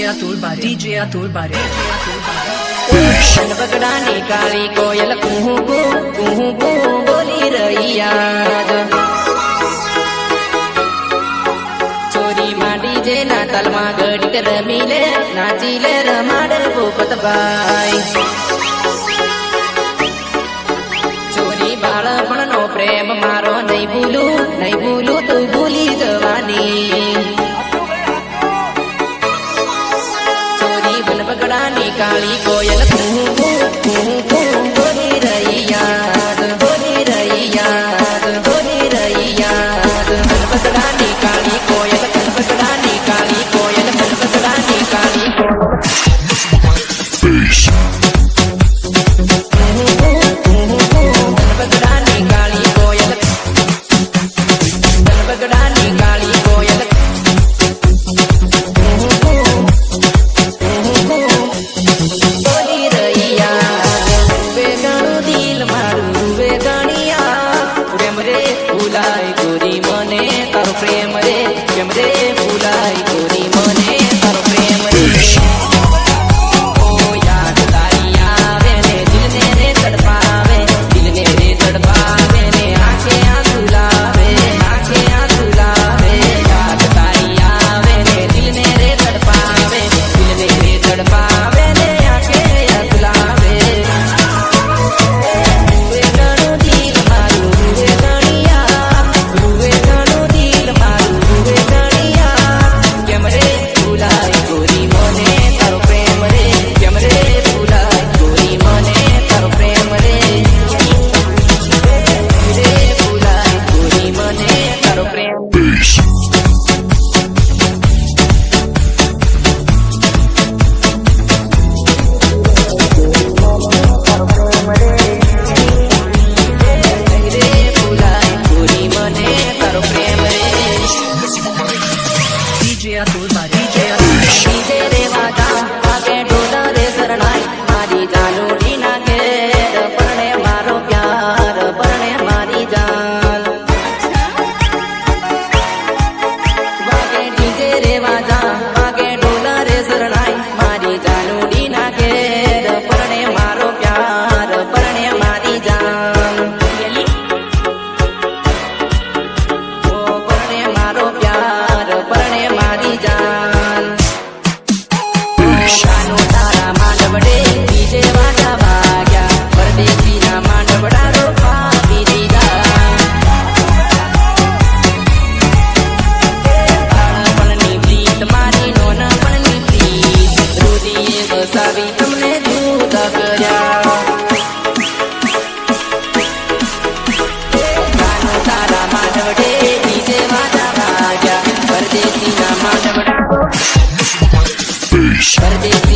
Atul Bari. બગડાની કાળી કોયલ કુહુ કુહુ બોલી રહી આજ ચોરી માંડી જે ના તલમાં ગડીક રમી લે નાચી લે રમાડ ભૂપતભાઈ ચોરી બાળપણનો પ્રેમ મારો નહીં ભૂલું તું ભૂલી જવાની બગડાની કાળી કોયલ કુહુ બોલી રહી યાદ બગડાની કાળી કોયલ બગડાની કાળી કોયલ બગડાની કાળી બગડાની કાળી કોયલ બગડાની કાળી કોયલ પ્રેમ રે કેમ રે ભૂલાય ગોરી મને તારો પ્રેમ રે ઓ યાદ તારી આવે ને દિલને રે તડપાવે ને આંખે આંસુ લાવે યાદ તારી આવે ને દિલને રે તડપાવે ને આંખે આંસુ લાવે દિલ મારું Atul Bari. તમને જુદા કર્યા તારા માંડવડે બીજે વાજા વાગ્યા પરદેશી ના માંડવડા પરદેશી